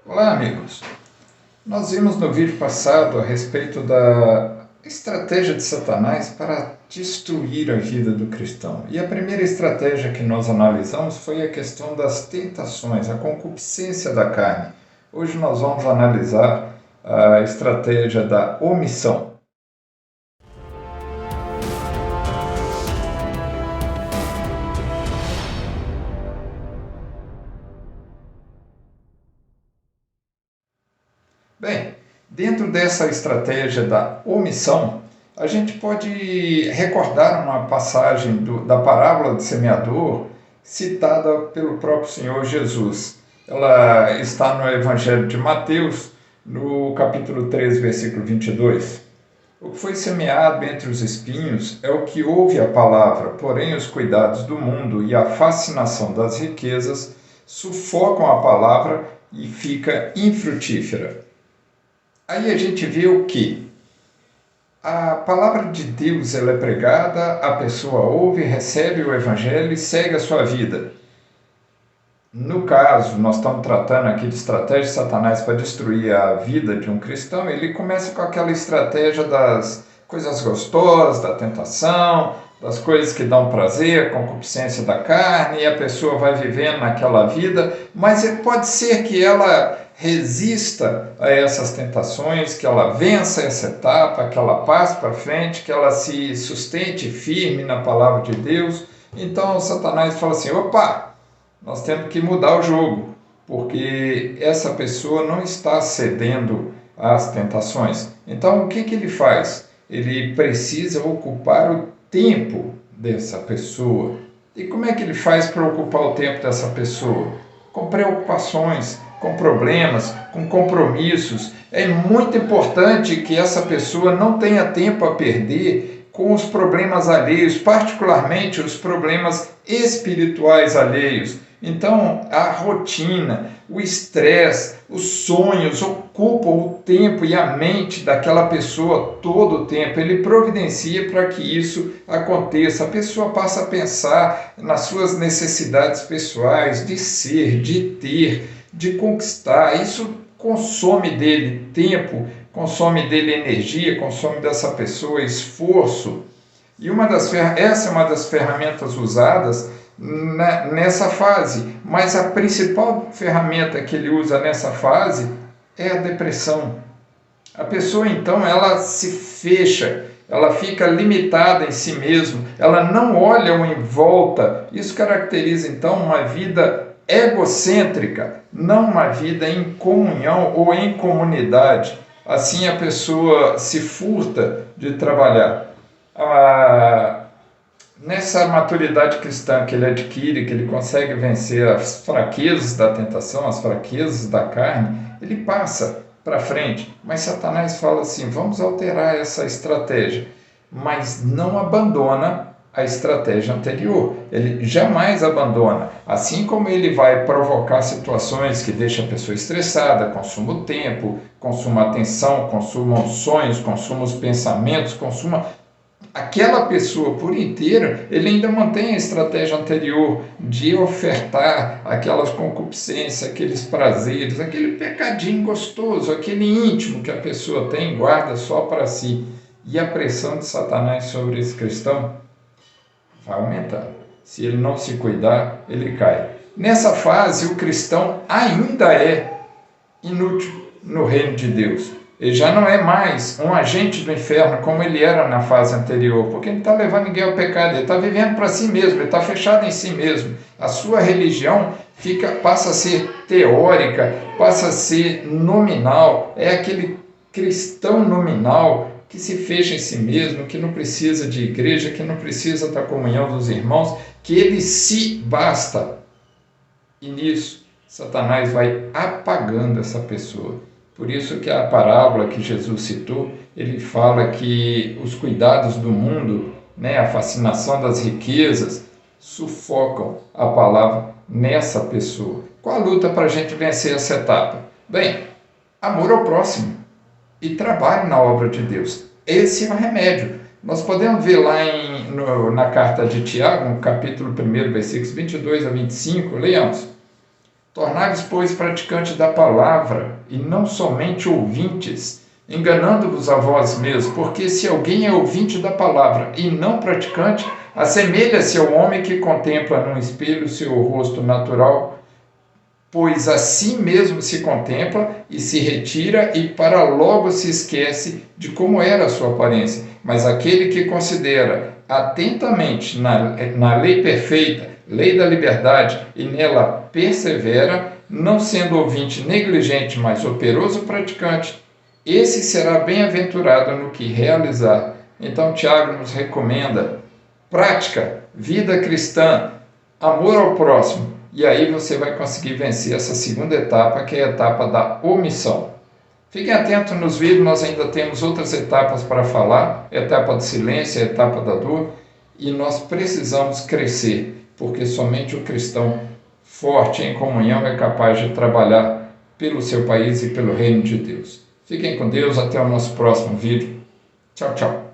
Olá, amigos! Nós vimos no vídeo passado a respeito da estratégia de Satanás para destruir a vida do cristão. E a primeira estratégia que nós analisamos foi a questão das tentações, a concupiscência da carne. Hoje nós vamos analisar a estratégia da omissão. Bem, dentro dessa estratégia da omissão, a gente pode recordar uma passagem da parábola do semeador citada pelo próprio Senhor Jesus. Ela está no Evangelho de Mateus, no capítulo 3, versículo 22. O que foi semeado entre os espinhos é o que ouve a palavra, porém os cuidados do mundo e a fascinação das riquezas sufocam a palavra e fica infrutífera. Aí a gente vê o que? A palavra de Deus ela é pregada, a pessoa ouve, recebe o evangelho e segue a sua vida. No caso, nós estamos tratando aqui de estratégia de Satanás para destruir a vida de um cristão. Ele começa com aquela estratégia das coisas gostosas, da tentação, das coisas que dão prazer, a concupiscência da carne, e a pessoa vai vivendo naquela vida, mas pode ser que ela resista a essas tentações, que ela vença essa etapa, que ela passe para frente, que ela se sustente firme na palavra de Deus. Então Satanás fala assim, opa, nós temos que mudar o jogo, porque essa pessoa não está cedendo às tentações. Então o que ele faz? Ele precisa ocupar o tempo dessa pessoa. E como é que ele faz para ocupar o tempo dessa pessoa? Com preocupações, com problemas, com compromissos. É muito importante que essa pessoa não tenha tempo a perder com os problemas alheios, particularmente os problemas espirituais alheios. Então, a rotina, o estresse, os sonhos ocupam o tempo e a mente daquela pessoa todo o tempo. Ele providencia para que isso aconteça. A pessoa passa a pensar nas suas necessidades pessoais, de ser, de ter, de conquistar. Isso consome dele tempo, consome dele energia, consome dessa pessoa esforço. E essa é uma das ferramentas usadas nessa fase, mas a principal ferramenta que ele usa nessa fase é a depressão. A pessoa então ela se fecha, ela fica limitada em si mesma, ela não olha em volta. Isso caracteriza então uma vida egocêntrica, não uma vida em comunhão ou em comunidade. Assim a pessoa se furta de trabalhar. Nessa maturidade cristã que ele adquire, que ele consegue vencer as fraquezas da tentação, as fraquezas da carne, ele passa para frente. Mas Satanás fala assim, vamos alterar essa estratégia, mas não abandona a estratégia anterior. Ele jamais abandona. Assim como ele vai provocar situações que deixam a pessoa estressada, consuma o tempo, consuma a atenção, consuma os sonhos, consuma os pensamentos, consuma aquela pessoa por inteira, ele ainda mantém a estratégia anterior de ofertar aquelas concupiscências, aqueles prazeres, aquele pecadinho gostoso, aquele íntimo que a pessoa tem, guarda só para si. E a pressão de Satanás sobre esse cristão vai aumentar. Se ele não se cuidar, ele cai. Nessa fase, o cristão ainda é inútil no reino de Deus. Ele já não é mais um agente do inferno como ele era na fase anterior, porque ele não está levando ninguém ao pecado, ele está vivendo para si mesmo, ele está fechado em si mesmo. A sua religião passa a ser teórica, passa a ser nominal, é aquele cristão nominal que se fecha em si mesmo, que não precisa de igreja, que não precisa da comunhão dos irmãos, que ele se basta. E nisso, Satanás vai apagando essa pessoa. Por isso que a parábola que Jesus citou, ele fala que os cuidados do mundo, a fascinação das riquezas, sufocam a palavra nessa pessoa. Qual a luta para a gente vencer essa etapa? Bem, amor ao próximo e trabalho na obra de Deus. Esse é o remédio. Nós podemos ver lá na carta de Tiago, no capítulo 1, versículos 22 a 25, leamos. Tornai-vos, pois, praticantes da palavra, e não somente ouvintes, enganando-vos a vós mesmos, porque se alguém é ouvinte da palavra e não praticante, assemelha-se ao homem que contempla num espelho seu rosto natural, pois a si mesmo se contempla e se retira e para logo se esquece de como era a sua aparência. Mas aquele que considera atentamente na lei perfeita, lei da liberdade, e nela persevera, não sendo ouvinte negligente, mas operoso praticante, esse será bem-aventurado no que realizar. Então Tiago nos recomenda prática, vida cristã, amor ao próximo, e aí você vai conseguir vencer essa segunda etapa, que é a etapa da omissão. Fiquem atentos nos vídeos, nós ainda temos outras etapas para falar, a etapa do silêncio, a etapa da dor, e nós precisamos crescer, porque somente o cristão forte em comunhão é capaz de trabalhar pelo seu país e pelo reino de Deus. Fiquem com Deus, até o nosso próximo vídeo. Tchau, tchau.